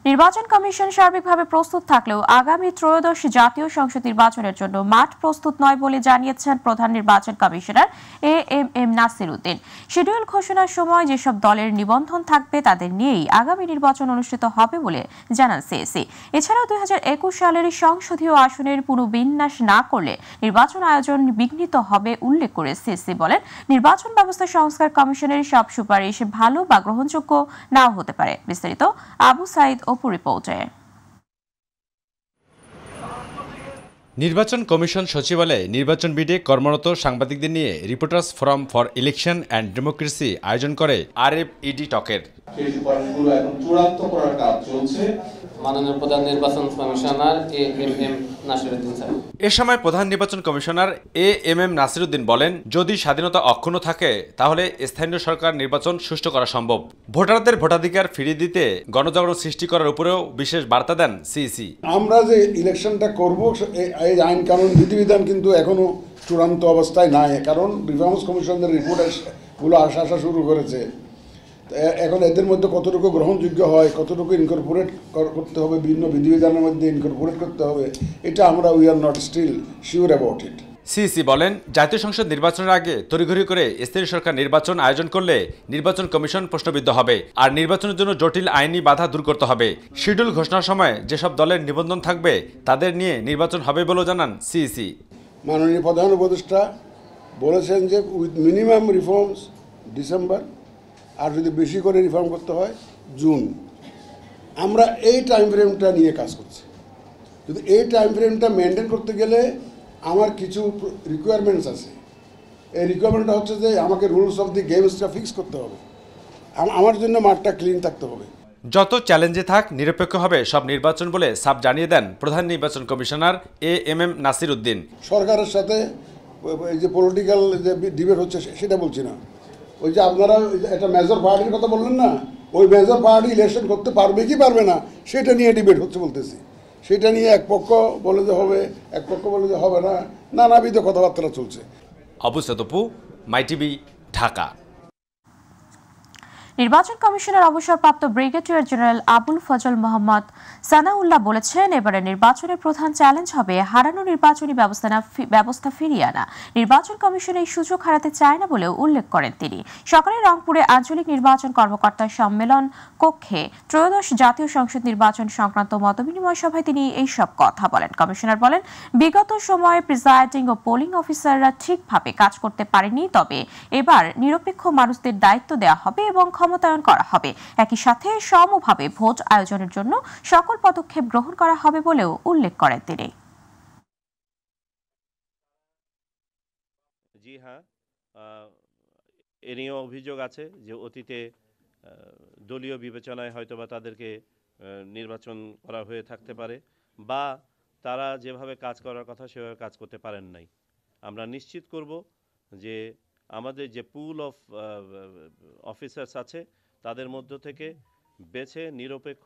নির্বাচন কমিশন সার্বিকভাবে প্রস্তুত থাকলেও আগামী ত্রয়োদশ জাতীয় সংসদ নির্বাচনের জন্য মাঠ প্রস্তুত নয় বলে জানিয়েছেন প্রধান নির্বাচন commissioner AMM Nasir Uddin. Schedule ঘোষণার সময় যেসব দলের নিবন্ধন থাকবে তাদের নিয়েই আগামী নির্বাচন অনুষ্ঠিত হবে বলে জানান সিএসি। এছাড়াও 2021 সালের সংসদীয় আসনের পুনর্বিন্যাস না করলে নির্বাচন আয়োজন বিঘ্নিত হবে উল্লেখ করে সিএসি বলেন, নির্বাচন ব্যবস্থা সংস্কার কমিশনের সব সুপারিশ ভালো বা গ্রহণযোগ্য নাও হতে পারে। বিস্তারিত আবু সাইদ অপু রিপোর্টে। নির্বাচন কমিশন সচিবালয়ে নির্বাচন বিডে কর্মরত সাংবাদিকদের নিয়ে reporters forum for election and democracy আয়োজন করে RFED টকের। সেই সুপারিশগুলো এখন চূড়ান্ত করার কাজ চলছে। মাননীয় প্রধান নির্বাচন commissioner AMM Nasir Uddin sir. এ সময় প্রধান নির্বাচন কমিশনার এএমএম নাসির উদ্দিন বলেন, যদি স্বাধীনতা অক্ষুণ্ণ থাকে তাহলে স্থানীয় সরকার নির্বাচন সুষ্ঠু করা সম্ভব। ভোটারদের ভোটাধিকার ফিরিয়ে দিতে গণজাগরণ সৃষ্টি করার উপরেও বিশেষ বার্তা দেন সিইসি। আমরা যে ইলেকশনটা করব এই আইন কানুন বিধিবিধান কিন্তু এখনো চূড়ান্ত অবস্থায় নাই, কারণ রিফর্মস কমিশনের রিপোর্টগুলো আসা শুরু করেছে। এখন এদের মধ্যে কতটুকু গ্রহণযোগ্য হয়, কতটুকু ইনকর্পোরেট করতে হবে, বিভিন্ন বিধিবিধানের মধ্যে ইনকর্পোরেট করতে হবে, এটা আমরা we are not still sure about it. CEC বলেন, জাতীয় সংসদ নির্বাচনের আগে তড়িঘড়ি করে স্থানীয় সরকার নির্বাচন আয়োজন করলে নির্বাচন কমিশন প্রশ্নবিদ্ধ হবে, আর নির্বাচনের জন্য জটিল আইনি বাধা দূর করতে হবে। শিডিউল ঘোষণার সময় যেসব দলের নিবন্ধন থাকবে তাদের নিয়ে নির্বাচন হবে বলেও জানান সিইসি। মাননীয় প্রধান উপদেষ্টা বলেছেন যে উইথ মিনিমাম রিফর্মস ডিসেম্বর, আর যদি বেশি করে রিফর্ম করতে হয় জুন। আমরা এই টাইম ফ্রেমটা নিয়ে কাজ করছি। যদি এই টাইম ফ্রেমটা মেনটেন করতে গেলে আমার কিছু রিকোয়ারমেন্টস আছে। এই রিকোয়ারমেন্টটা হচ্ছে যে আমাকে রুলস অফ দি গেমসটা ফিক্স করতে হবে, আমার জন্য মাঠটা ক্লিন থাকতে হবে। যত চ্যালেঞ্জে থাক নিরপেক্ষ হবে সব নির্বাচন বলে সাফ জানিয়ে দেন প্রধান নির্বাচন কমিশনার এএমএম নাসির উদ্দিন। সরকারের সাথে এই যে পলিটিক্যাল যে ডিবেট হচ্ছে সেটা বলছি না, ওই যে আপনারা একটা মেজর পার্টির কথা বললেন না, ওই মেজর পার্টি ইলেকশন করতে পারবে কি পারবে না সেটা নিয়ে ডিবেট হচ্ছে বলতেছি। সেটা নিয়ে এক পক্ষ বলে যে হবে, এক পক্ষ বলে যে হবে না, নানাবিধ কথাবার্তা চলছে। আবু সাইদ অপু, মাই টিভি, ঢাকা। নির্বাচন কমিশনের অবসরপ্রাপ্ত ব্রিগেডিয়ার জেনারেল আবুল ফজল মোহাম্মদ সানাউল্লাহ বলেছেন, এবারে নির্বাচনের প্রধান চ্যালেঞ্জ হবে হারানো নির্বাচনী ব্যবস্থা ফিরিয়ে আনা। নির্বাচন কমিশন এই সুযোগ হারাতে চায় না বলেও উল্লেখ করেন তিনি। সকালে রংপুরে আঞ্চলিক নির্বাচন কর্মকর্তা সম্মেলন কক্ষে ত্রয়োদশ জাতীয় সংসদ নির্বাচন সংক্রান্ত মতবিনিময় সভায় তিনি এইসব কথা বলেন। কমিশনার বলেন, বিগত সময়ে প্রিজাইডিং ও পোলিং অফিসাররা ঠিকভাবে কাজ করতে পারেনি, তবে এবার নিরপেক্ষ মানুষদের দায়িত্ব দেওয়া হবে এবং ক্ষমতায়ন করা হবে। একই সাথে সমভাবে ভোট আয়োজনের জন্য সকল পদক্ষেপ গ্রহণ করা হবে বলেও উল্লেখ করেন তিনি। জি হ্যাঁ, এ নিয়েও অভিযোগ আছে যে অতীতে দলীয় বিবেচনায় হয়তোবা তাদেরকে নির্বাচন করা হয়ে থাকতে পারে, বা তারা যেভাবে কাজ করার কথা সেভাবে কাজ করতে পারেন নাই। আমরা নিশ্চিত করব যে আমাদের যে পুল অফ অফিসার্স আছে তাদের মধ্য থেকে বেছে নিরপেক্ষ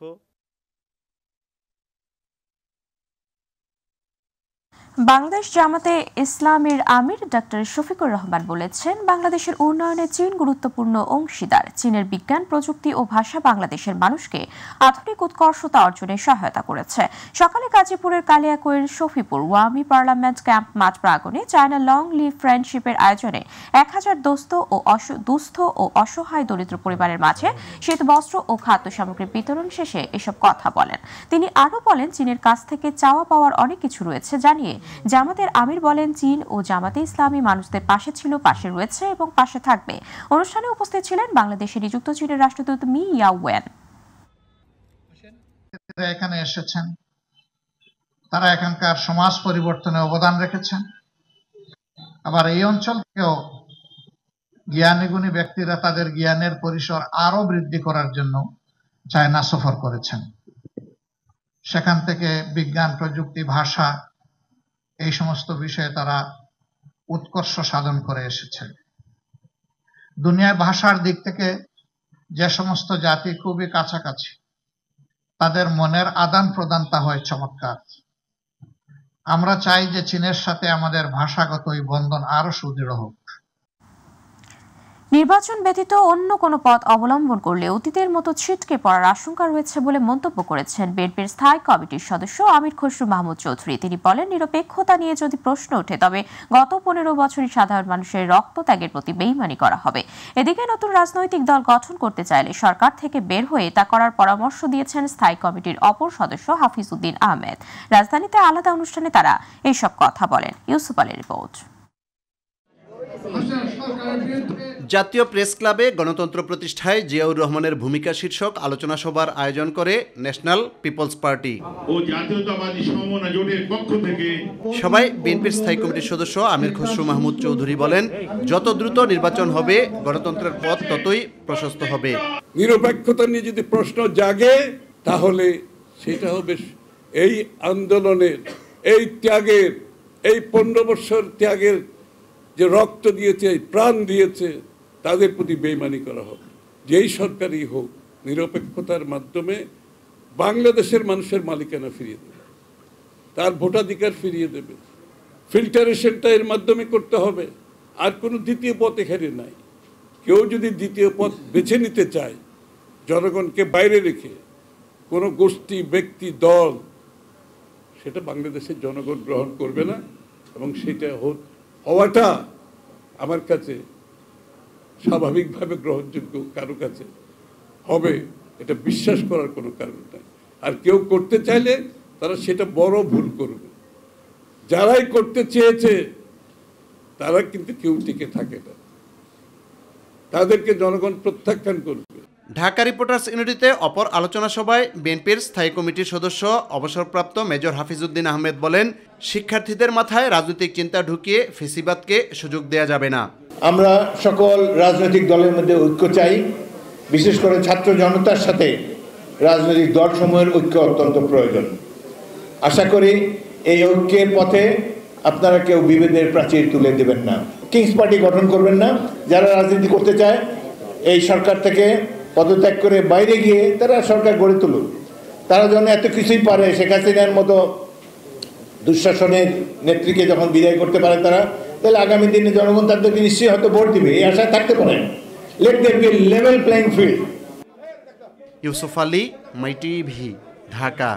বাংলাদেশ জামাতে ইসলামের আমির ডক্টর শফিকুর রহমান বলেছেন, বাংলাদেশের উন্নয়নে চীন গুরুত্বপূর্ণ অংশীদার। চীনের বিজ্ঞান, প্রযুক্তি ও ভাষা বাংলাদেশের মানুষকে আধুনিক উৎকর্ষতা অর্জনে সহায়তা করেছে। সকালে গাজীপুরের কালিয়াকৈর শফিপুর ওয়ামি পার্লামেন্ট ক্যাম্প মাঠ প্রাঙ্গণে চায়না লং লিভ ফ্রেন্ডশিপের আয়োজনে 1000 দুস্থ ও অসহায় দরিদ্র পরিবারের মাঝে শীত বস্ত্র ও খাদ্য সামগ্রী বিতরণ শেষে এসব কথা বলেন। তিনি আরও বলেন, চীনের কাছ থেকে চাওয়া পাওয়ার অনেক কিছু রয়েছে জানিয়ে জামাতের আমির বলেন, চীন ও জামাতে ইসলামী মানুষদের পাশে ছিল, পাশে রয়েছে এবং পাশে থাকবে। অনুষ্ঠানে উপস্থিত ছিলেন বাংলাদেশে নিযুক্ত চীনের রাষ্ট্রদূত মি ইয়াওয়েন। এখানে এসেছেন, তারা এখানকার সমাজ পরিবর্তনে অবদান রেখেছেন। আবার এই অঞ্চল থেকেও জ্ঞানী গুণী ব্যক্তিরা তাদের জ্ঞানের পরিসর আরো বৃদ্ধি করার জন্য চায়না সফর করেছেন। সেখান থেকে বিজ্ঞান, প্রযুক্তি, ভাষা এই সমস্ত বিষয়ে তারা উৎকর্ষ সাধন করে এসেছে। দুনিয়ায় ভাষার দিক থেকে যে সমস্ত জাতি খুবই কাছাকাছি, তাদের মনের আদান প্রদানটা হয় চমৎকার। আমরা চাই যে চীনের সাথে আমাদের ভাষাগত এই বন্ধন আরো সুদৃঢ় হোক। নির্বাচন ব্যতীত অন্য কোনো পথ অবলম্বন করলে অতীতের মতো ছিটকে পড়ার আশঙ্কা রয়েছে বলে মন্তব্য করেছেন বিএনপির স্থায়ী কমিটির সদস্য আমির খসরু মাহমুদ চৌধুরী। তিনি বলেন, নিরপেক্ষতা নিয়ে যদি প্রশ্ন ওঠে তবে গত 15 বছরই সাধারণ মানুষের রক্তত্যাগের প্রতি বেইমানি করা হবে। এদিকে নতুন রাজনৈতিক দল গঠন করতে চাইলে সরকার থেকে বের হয়ে তা করার পরামর্শ দিয়েছেন স্থায়ী কমিটির অপর সদস্য হাফিজ উদ্দিন আহমেদ। রাজধানীতে আলাদা অনুষ্ঠানে তারা এইসব কথা বলেন। ইউসুফ আলীর রিপোর্ট। জাতীয় প্রেস ক্লাবে গণতন্ত্র প্রতিষ্ঠায় জিয়াউর রহমানের ভূমিকা শীর্ষক আলোচনা সভার আয়োজন করে ন্যাশনাল পিপলস পার্টি ও জাতীয়তাবাদী সমমনা জোটের পক্ষ থেকে। সবাই বিএনপির স্থায়ী কমিটির সদস্য আমির খসরু মাহমুদ চৌধুরী বলেন, যত দ্রুত নির্বাচন হবে গণতন্ত্রের পথ ততই প্রশস্ত হবে। নিরপেক্ষতা নিয়ে যদি প্রশ্ন জাগে তাহলে সেটা হবে এই আন্দোলনের, এই ত্যাগের, এই 15 বছর ত্যাগের যে রক্ত দিয়েছে, প্রাণ দিয়েছে, তাদের প্রতি বেইমানি করা হবে। যেই সরকারই হোক নিরপেক্ষতার মাধ্যমে বাংলাদেশের মানুষের মালিকানা ফিরিয়ে দেবে, তার ভোটাধিকার ফিরিয়ে দেবে। ফিল্টারেশনটা এর মাধ্যমে করতে হবে। আর কোনো দ্বিতীয় পথ এখানে নাই। কেউ যদি দ্বিতীয় পথ বেছে নিতে চায় জনগণকে বাইরে রেখে, কোনো গোষ্ঠী, ব্যক্তি, দল, সেটা বাংলাদেশের জনগণ গ্রহণ করবে না। এবং সেটা হওয়াটা আমার কাছে স্বাভাবিকভাবে গ্রহণযোগ্য কারো কাছে হবে, এটা বিশ্বাস করার কোনো কারণ নাই। আর কেউ করতে চাইলে তারা সেটা বড় ভুল করবে। যারাই করতে চেয়েছে তারা কিন্তু কেউ টিকে থাকে না, তাদেরকে জনগণ প্রত্যাখ্যান করবে। ঢাকা রিপোর্টার্স ইউনিটিতে অপর আলোচনা সভায় বিএনপির স্থায়ী কমিটির সদস্য অবসরপ্রাপ্ত মেজর হাফিজ উদ্দিন আহমেদ বলেন, শিক্ষার্থীদের মাথায় রাজনৈতিক চিন্তা ঢুকিয়ে ফেসিবাদকে সুযোগ দেয়া যাবে না। আমরা সকল রাজনৈতিক দলের মধ্যে ঐক্য চাই। বিশেষ করে ছাত্র জনতার সাথে রাজনৈতিক দলসমূহের ঐক্য অত্যন্ত প্রয়োজন। আশা করি এই ঐক্যের পথে আপনারা কেউ বিভেদের প্রাচীর তুলে দেবেন না, কিংস পার্টি গঠন করবেন না। যারা রাজনীতি করতে চায় এই সরকার থেকে পদত্যাগ করে বাইরে গিয়ে তারা সরকার গড়ে তুলুক। তারা যখন এত কিছুই পারে, শেখ হাসিনার মতো দুঃশাসনের নেত্রীকে যখন বিদায় করতে পারে তারা, তাহলে আগামী দিনে জনগণ তাদেরকে নিশ্চয়ই হয়তো ভোট দিবে, এই আশায় থাকতে পারেন। Let there be level playing field. Yusuf Ali, my TV, Dhaka.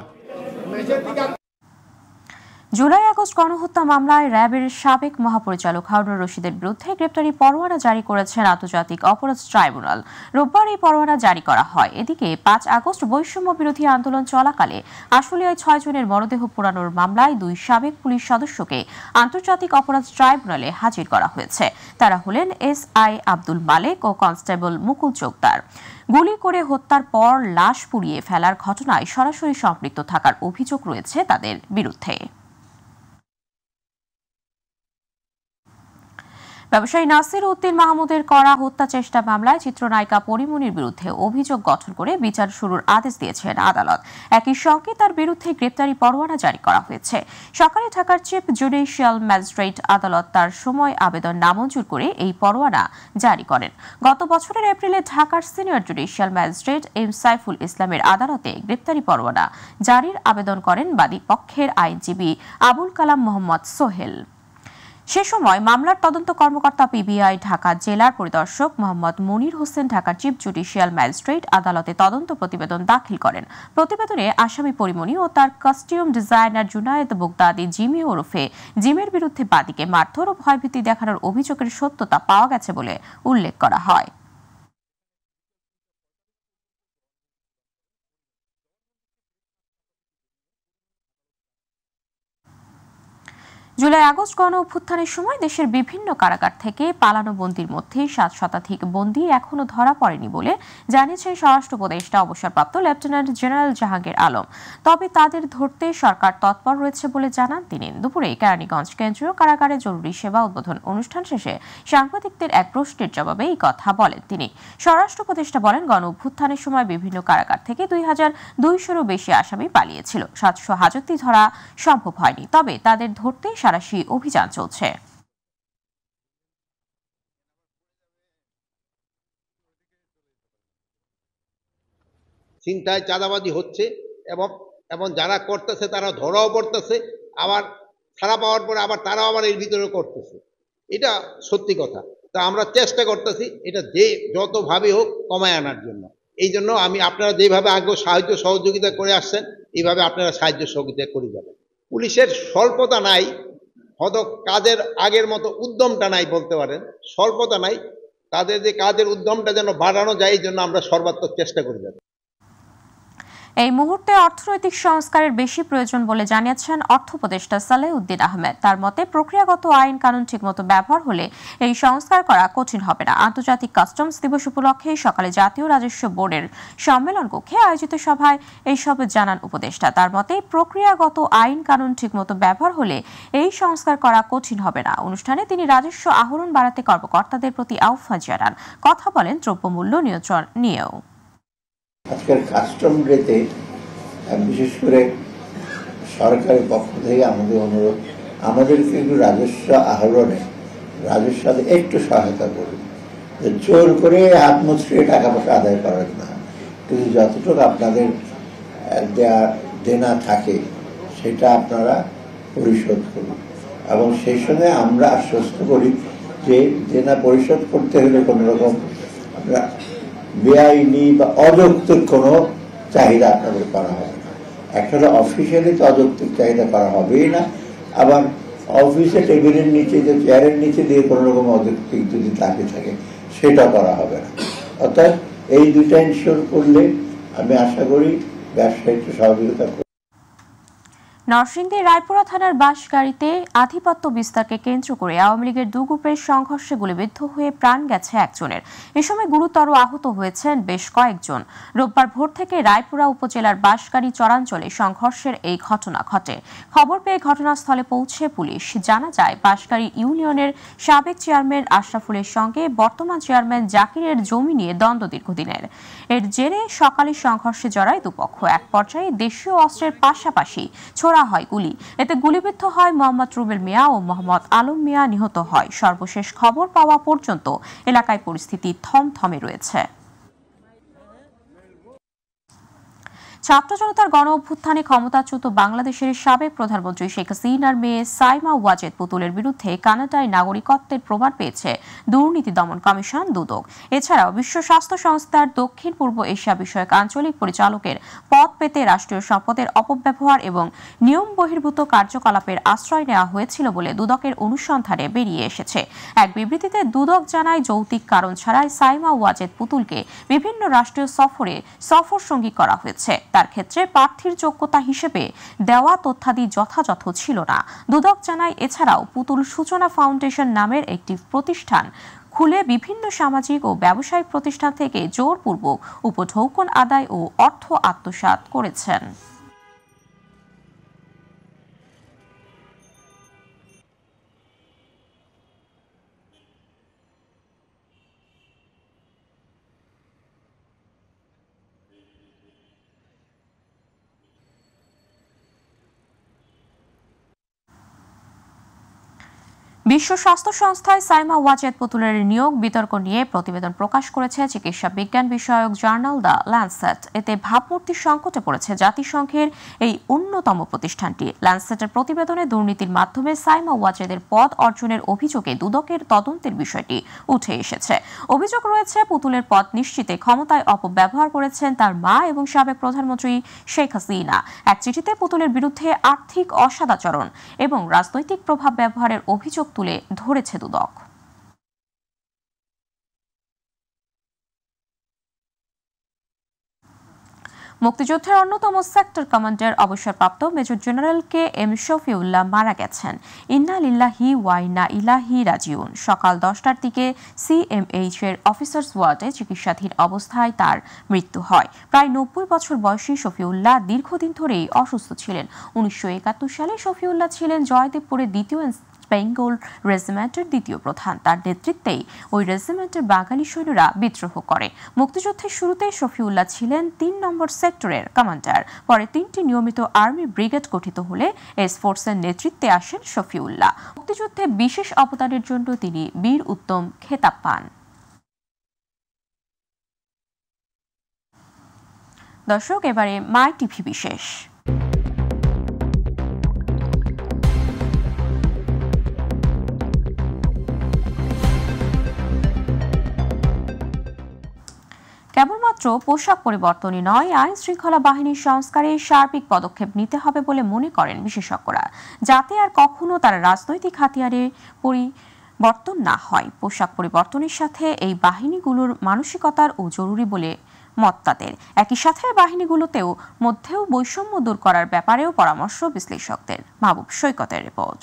July August গণহত্যা মামলায় র্যাবের সাবেক মহাপরিচালক হারুনুর রশিদের বিরুদ্ধে গ্রেপ্তারি পরোয়ানা জারি করেছেন আন্তর্জাতিক অপরাধ ট্রাইব্যুনাল। রোববার এই পরোয়ানা জারি করা হয়। এদিকে 5 আগস্ট বৈষম্য বিরোধী আন্দোলন চলাকালে আশুলিয়ায় 6 জনের মরদেহ পোড়ানোর মামলায় 2 সাবেক পুলিশ সদস্যকে আন্তর্জাতিক অপরাধ ট্রাইব্যুনালে হাজির করা হয়েছে। তারা হলেন SI আব্দুল মালেক ও কনস্টেবল মুকুল চোকদার। গুলি করে হত্যার পর লাশ পুড়িয়ে ফেলার ঘটনায় সরাসরি সম্পৃক্ত থাকার অভিযোগ রয়েছে তাদের বিরুদ্ধে। ব্যবসায়ী নাসির উদ্দিন মাহমুদের করা হত্যা চেষ্টা মামলায় চিত্রনায়িকা পরিমণির বিরুদ্ধে অভিযোগ গঠন করে বিচার শুরুর আদেশ দিয়েছেন আদালত। একই সঙ্গে তার বিরুদ্ধে গ্রেপ্তারি পরোয়ানা জারি করা হয়েছে। সকালে ঢাকার চিফ জুডিশিয়াল ম্যাজিস্ট্রেট আদালত তার সময় আবেদন নামঞ্জুর করে এই পরোয়ানা জারি করেন। গত বছরের এপ্রিলে ঢাকার senior judicial magistrate M Saiful ইসলামের আদালতে গ্রেপ্তারি পরোয়ানা জারির আবেদন করেন বাদী পক্ষের আইনজীবী আবুল কালাম মোহাম্মদ সোহেল। সে সময় মামলার তদন্ত কর্মকর্তা পিবিআই ঢাকা জেলার পরিদর্শক মোহাম্মদ মনির হোসেন ঢাকার চিফ জুডিশিয়াল ম্যাজিস্ট্রেট আদালতে তদন্ত প্রতিবেদন দাখিল করেন। প্রতিবেদনে আসামি পরিমণি ও তার costume designer Junaid Baghdadi Jimmy ওরফে জিমের বিরুদ্ধে বাদীকে মারধর ও ভয়ভীতি দেখানোর অভিযোগের সত্যতা পাওয়া গেছে বলে উল্লেখ করা হয়। জুলাই আগস্ট গণ অভ্যুত্থানের সময় দেশের বিভিন্ন কারাগার থেকে পালানো বন্দীর মধ্যে 7 শতাধিক বন্দী এখনো ধরা পড়েনি বলে জানিয়েছেন স্বরাষ্ট্র উপদেষ্টা অবসরপ্রাপ্ত লেফটেন্যান্ট জেনারেল জাহাঙ্গীর আলম। তবে তাদের ধরতে সরকার তৎপর রয়েছে বলে জানান তিনি। দুপুরে কেরানীগঞ্জ কেন্দ্রীয় কারাগারে জরুরি সেবা উদ্বোধন অনুষ্ঠান শেষে সাংবাদিকদের এক প্রশ্নের জবাবে এই কথা বলেন তিনি। স্বরাষ্ট্র উপদেষ্টা বলেন, গণ অভ্যুত্থানের সময় বিভিন্ন কারাগার থেকে 2200-এরও বেশি আসামি পালিয়েছিল। 700 হাজতই ধরা সম্ভব হয়নি, তবে তাদের ধরতে সারাশি অভিযান চলছে। চিন্তায় চাঁদাবাজি হচ্ছে এবং যারা করতেছে তারা ধরাও পড়তেছে, আবার ছাড়া পাওয়ার পরে আবার তারাও আবার এর ভিতরে করতেছে। এটা সত্যি কথা। তা আমরা চেষ্টা করতেছি এটা যে যতভাবে হোক কমায় আনার জন্য। এই জন্য আপনারা যেভাবে আগে সাহায্য সহযোগিতা করে আসছেন এইভাবে আপনারা সাহায্য সহযোগিতা করে যাবেন। পুলিশের স্বল্পতা নাই, হয়তো কাজের আগের মতো উদ্যমটা নাই বলতে পারেন, স্বল্পতা নাই, তাদের যে কাজের উদ্যমটা যেন বাড়ানো যায় এই জন্য আমরা সর্বাত্মক চেষ্টা করে যাব। এই মুহূর্তে অর্থনৈতিক সংস্কারের বেশি প্রয়োজন বলে জানিয়েছেন অর্থ উপদেষ্টা সালেউদ্দিন আহমেদ। তার মতে প্রক্রিয়াগত আইন কানুন ঠিকমতো ব্যবহার হলে এই সংস্কার করা কঠিন হবে না। আন্তর্জাতিক কাস্টমস দিবস উপলক্ষে সকালে জাতীয় রাজস্ব বোর্ডের সম্মেলন কক্ষে আয়োজিত সভায় এইসব জানান উপদেষ্টা। তার মতে প্রক্রিয়াগত আইন কানুন ঠিকমতো ব্যবহার হলে এই সংস্কার করা কঠিন হবে না। অনুষ্ঠানে তিনি রাজস্ব আহরণ বাড়াতে কর্মকর্তাদের প্রতি আহ্বান জানান। কথা বলেন দ্রব্যমূল্য নিয়ন্ত্রণ নিয়েও। আজকের কাস্টম ডেতে বিশেষ করে সরকারের পক্ষ থেকে আমাদের অনুরোধ, আমাদেরকে একটু রাজস্ব আহরণে রাজস্ব একটু সহায়তা করুন। জোর করে হাত মুচড়িয়ে টাকা পয়সা আদায় করেন না, কিন্তু যতটুকু আপনাদের দেনা থাকে সেটা আপনারা পরিশোধ করুন। এবং সেই সঙ্গে আমরা আশ্বস্ত করি যে দেনা পরিশোধ করতে হলে কোনো রকম আমরা বেআইনি বা অযৌক্তিক কোনো চাহিদা আপনাদের করা হবে না। একটা অফিসিয়ালি তো অযৌক্তিক চাহিদা করা হবেই না, আবার অফিসে টেবিলের নিচে যে চেয়ারের নিচে দিয়ে কোনো রকম অযৌক্তিক যদি দাবি থাকে সেটা করা হবে না। অর্থাৎ এই দুইটা ইনশিওর করলে আমি আশা করি ব্যবসায়ীকে সহযোগিতা করব। নরসিংদী রায়পুরা থানার বাস গাড়িতে আধিপত্য বিস্তারকে কেন্দ্র করে আওয়ামী লীগের দু গ্রুপের সংঘর্ষে গুলিবিদ্ধ হয়ে প্রাণ গেছে একজনের। এ সময় গুরুতর আহত হয়েছেন বেশ কয়েকজন। রোববার ভোর থেকে রায়পুরা উপজেলার বাসগাড়ি চরাঞ্চলে সংঘর্ষের এই ঘটনা ঘটে। খবর পেয়ে ঘটনাস্থলে পৌঁছে পুলিশ। জানা যায় বাসগাড়ি ইউনিয়নের সাবেক চেয়ারম্যান আশরাফুলের সঙ্গে বর্তমান চেয়ারম্যান জাকিরের জমি নিয়ে দ্বন্দ্ব দীর্ঘদিনের। এর জেরে সকালে সংঘর্ষে জড়ায় দুপক্ষ। এক পর্যায়ে দেশীয় অস্ত্রের পাশাপাশি হয় গুলি। এতে গুলিবিদ্ধ হয় মোহাম্মদ রুবেল মিয়া ও মোহাম্মদ আলম মিয়া নিহত হয়। সর্বশেষ খবর পাওয়া পর্যন্ত এলাকায় পরিস্থিতি থমথমে রয়েছে। ছাত্র জনতার গণ অভ্যুত্থানে ক্ষমতাচ্যুত বাংলাদেশের সাবেক প্রধানমন্ত্রী শেখ হাসিনার মেয়ে সাইমা ওয়াজেদ পুতুলের বিরুদ্ধে কানাডায় নাগরিকত্বের প্রমাণ পেয়েছে দুর্নীতি দমন কমিশন দুদক। এছাড়াও বিশ্ব স্বাস্থ্য সংস্থার দক্ষিণ পূর্ব এশিয়া বিষয়ক আঞ্চলিক পরিচালকের পদ পেতে রাষ্ট্রীয় সম্পদের অপব্যবহার এবং নিয়ম বহির্ভূত কার্যকলাপের আশ্রয় নেওয়া হয়েছিল বলে দুদকের অনুসন্ধানে বেরিয়ে এসেছে। এক বিবৃতিতে দুদক জানায় যৌক্তিক কারণ ছাড়াই সাইমা ওয়াজেদ পুতুলকে বিভিন্ন রাষ্ট্রীয় সফর সঙ্গী করা হয়েছে। তার ক্ষেত্রে প্রার্থীর যোগ্যতা হিসেবে দেওয়া তথ্যাদি যথাযথ ছিল না। দুদক জানায় এছাড়াও পুতুল সূচনা ফাউন্ডেশন নামের একটি প্রতিষ্ঠান খুলে বিভিন্ন সামাজিক ও ব্যবসায়িক প্রতিষ্ঠান থেকে জোরপূর্বক উপঢৌকন আদায় ও অর্থ আত্মসাৎ করেছেন। বিশ্ব স্বাস্থ্য সংস্থায় সাইমা ওয়াজেদ পুতুলের নিয়োগ বিতর্ক নিয়ে প্রতিবেদন প্রকাশ করেছে চিকিৎসা বিজ্ঞান বিষয়ক জার্নাল দ্য ল্যান্সেট। এতে ভাবমূর্তির সংকটে পড়েছে জাতিসংঘের এই অন্যতম প্রতিষ্ঠানটি। ল্যান্সেটের প্রতিবেদনে দুর্নীতির মাধ্যমে সাইমা ওয়াজেদের পদ অর্জনের অভিযোগে দুদকের তদন্তের বিষয়টি উঠে এসেছে। অভিযোগ রয়েছে পুতুলের পদ নিশ্চিতে ক্ষমতায় অপব্যবহার করেছেন তার মা এবং সাবেক প্রধানমন্ত্রী শেখ হাসিনা। এক চিঠিতে পুতুলের বিরুদ্ধে আর্থিক অসদাচরণ এবং রাজনৈতিক প্রভাব ব্যবহারের অভিযোগ তুলে ধরেছে দুদক। মুক্তিযুদ্ধের অন্যতম সেক্টর কমান্ডার অবসরপ্রাপ্ত major general K M Shafiullah মারা গেছেন। ইন্না লিল্লাহি ওয়া ইন্না ইলাইহি রাজিউন। সকাল 10টার দিকে সিএমএইচ এর অফিসার্স ওয়ার্ডে চিকিৎসাধীন অবস্থায় তার মৃত্যু হয়। প্রায় 90 বছর বয়সী শফিউল্লাহ দীর্ঘদিন ধরেই অসুস্থ ছিলেন। 1971 সালে শফিউল্লাহ ছিলেন জয়দেবপুরের দ্বিতীয় বেঙ্গল রেজিমেন্টের দ্বিতীয় প্রধান। তার নেতৃত্বেই ওই রেজিমেন্টের বাঙালি সৈন্যরা বিদ্রোহ করে। মুক্তিযুদ্ধের শুরুতে শফিউল্লাহ ছিলেন 3 নম্বর সেক্টরের কমান্ডার। পরে 3টি নিয়মিত আর্মি ব্রিগেড গঠিত হলে এস ফোর্সের নেতৃত্বে আসেন শফিউল্লাহ। মুক্তিযুদ্ধে বিশেষ অবদানের জন্য তিনি বীর উত্তম খেতাব পান। দর্শক, এবারে মাই টিভি বিশেষ। শুধুমাত্র পোশাক পরিবর্তনই নয়, আইন শৃঙ্খলা বাহিনীর সংস্কারে সার্বিক পদক্ষেপ নিতে হবে বলে মনে করেন বিশেষজ্ঞরা, যাতে আর কখনো তারা রাজনৈতিক হাতিয়ারে পরিবর্তন না হয়। পোশাক পরিবর্তনের সাথে এই বাহিনীগুলোর মানসিকতার ও জরুরি বলে মত তাদের। একই সাথে বাহিনীগুলোতেও মধ্যেও বৈষম্য দূর করার ব্যাপারেও পরামর্শ বিশ্লেষকদের। মাহবুব সৈকতের রিপোর্ট।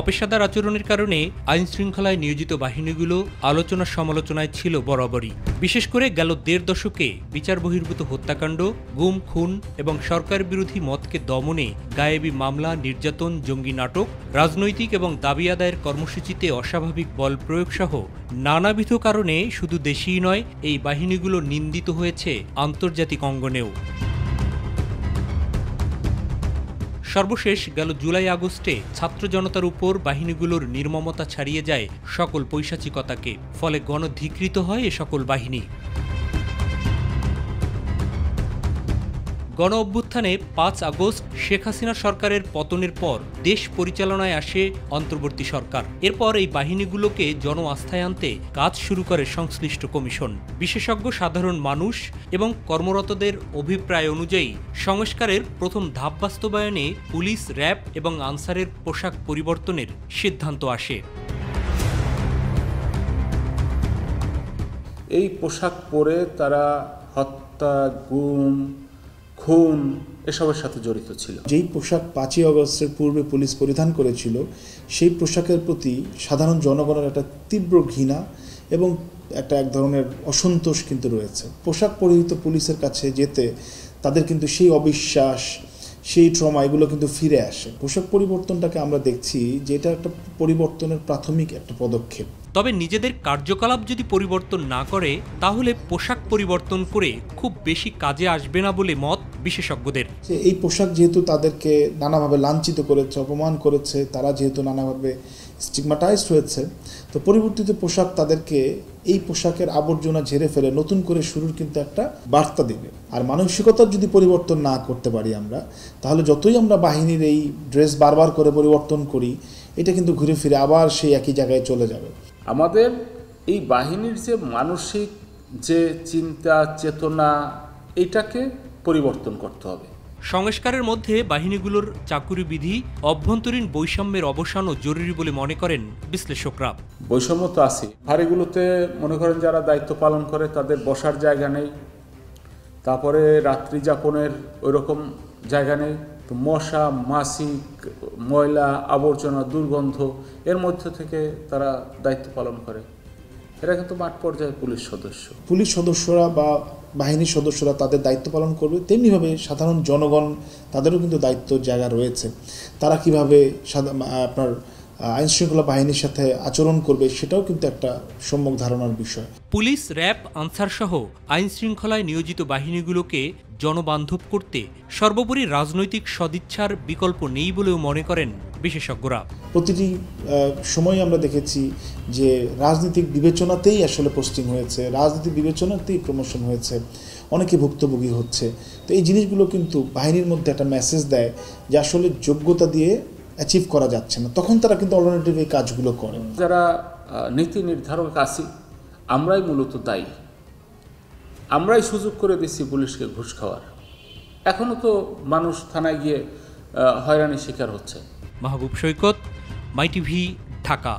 অপেশাদার আচরণের কারণে আইন শৃঙ্খলায় নিয়োজিত বাহিনীগুলো আলোচনা সমালোচনায় ছিল বরাবরই। বিশেষ করে গেল ১.৫ দশকে বিচার বহির্ভূত হত্যাকাণ্ড, গুম, খুন এবং সরকার বিরোধী মতকে দমনে গায়েবী মামলা, নির্যাতন, জঙ্গি নাটক, রাজনৈতিক এবং দাবি আদায়ের কর্মসূচিতে অস্বাভাবিক বল প্রয়োগ সহ নানাবিধ কারণে শুধু দেশেই নয়, এই বাহিনীগুলো নিন্দিত হয়েছে আন্তর্জাতিক অঙ্গনেও। সর্বশেষ গেল জুলাই আগস্টে ছাত্র জনতার উপর বাহিনীগুলোর নির্মমতা ছাড়িয়ে যায় সকল পৈশাচিকতাকে, ফলে গণধিকৃত হয় এ সকল বাহিনী। গণ অভ্যুত্থানে ৫ আগস্ট শেখ হাসিনা সরকারের পতনের পর দেশ পরিচালনায় আসে অন্তর্বর্তী সরকার। এরপর এই বাহিনীগুলোকে জন আস্থায় আনতে কাজ শুরু করে সংশ্লিষ্ট কমিশন। বিশেষজ্ঞ, সাধারণ মানুষ এবং কর্মরতদের অভিপ্রায় অনুযায়ী সংস্কারের প্রথম ধাপ বাস্তবায়নে পুলিশ, র্যাব এবং আনসারের পোশাক পরিবর্তনের সিদ্ধান্ত আসে। এই পোশাক পরে তারা হত্যা, গুম, খুন এসবের সাথে জড়িত ছিল। যেই পোশাক ৫ই আগস্টের পূর্বে পুলিশ পরিধান করেছিল, সেই পোশাকের প্রতি সাধারণ জনগণের একটা তীব্র ঘৃণা এবং এক ধরনের অসন্তোষ কিন্তু রয়েছে। পোশাক পরিহিত পুলিশের কাছে যেতে তাদের কিন্তু সেই অবিশ্বাস, সেই ট্রমা এগুলো কিন্তু ফিরে আসে। পোশাক পরিবর্তনটাকে আমরা দেখছি যে এটা একটা পরিবর্তনের প্রাথমিক একটা পদক্ষেপ। তবে নিজেদের কার্যকলাপ যদি পরিবর্তন না করে, তাহলে পোশাক পরিবর্তন করে খুব বেশি কাজে আসবে না বলে মত বিশেষজ্ঞদের। এই পোশাক যেহেতু তাদেরকে নানাভাবে লাঞ্ছিত করেছে, অপমান করেছে, তারা যেহেতু নানাভাবে স্টিগমাটাইজড হয়েছে, তো পরিবর্তিত পোশাক তাদেরকে এই পোশাকের আবর্জনা ঝেড়ে ফেলে নতুন করে শুরুর কিন্তু একটা বার্তা দেবে। আর মানসিকতার যদি পরিবর্তন না করতে পারি আমরা, তাহলে যতই আমরা বাহিনীর এই ড্রেস বারবার করে পরিবর্তন করি, এটা কিন্তু ঘুরে ফিরে আবার সেই একই জায়গায় চলে যাবে। আমাদের এই বাহিনীর যে মানসিক যে চিন্তা, চেতনা, এটাকে পরিবর্তন করতে হবে। সংস্কারের মধ্যে বাহিনীগুলোর চাকুরি বিধি, অভ্যন্তরীণ বৈষম্যের অবসানও জরুরি বলে মনে করেন বিশ্লেষকরা। বৈষম্য তো আছে, ফাঁড়িগুলোতে মনে করেন যারা দায়িত্ব পালন করে তাদের বসার জায়গা নেই, তারপরে রাত্রি যাপনের ওইরকম জায়গা নেই, তো মশা, মাছি, ময়লা, আবর্জনা, দুর্গন্ধ এর মধ্য থেকে তারা দায়িত্ব পালন করে। এরা কিন্তু মাঠ পর্যায়ে পুলিশ সদস্যরা বা বাহিনীর সদস্যরা তাদের দায়িত্ব পালন করবে, তেমনিভাবে সাধারণ জনগণ তাদেরও কিন্তু দায়িত্ব জায়গা রয়েছে। তারা কিভাবে আপনার আইন শৃঙ্খলা বাহিনীর সাথে আচরণ করবে, সেটাও কিন্তু একটা সম্যক ধারণার বিষয়। পুলিশ, র্যাব, আনসার সহ আইন শৃঙ্খলায় নিয়োজিত বাহিনীগুলোকে জনবান্ধব করতে সর্বোপরি রাজনৈতিক সদিচ্ছার বিকল্প নেই বলেও মনে করেন বিশেষজ্ঞরা। প্রতিটি সময় আমরা দেখেছি যে রাজনৈতিক বিবেচনাতেই আসলে পোস্টিং হয়েছে, রাজনৈতিক বিবেচনাতেই প্রমোশন হয়েছে, অনেকে ভুক্তভোগী হচ্ছে। তো এই জিনিসগুলো কিন্তু বাহিনীর মধ্যে একটা মেসেজ দেয় যে আসলে যোগ্যতা দিয়ে অ্যাচিভ করা যাচ্ছে না, তখন তারা কিন্তু অল্টারনেটিভ এই কাজগুলো করে। যারা নীতি নির্ধারক আছি, আমরাই মূলত দায়ী। আমরাই সুযোগ করে দিচ্ছি পুলিশকে ঘুষ খাওয়ার। এখনো তো মানুষ থানায় গিয়ে হয়রানির শিকার হচ্ছে। মাহবুব সৈকত, মাইটিভি, ঢাকা।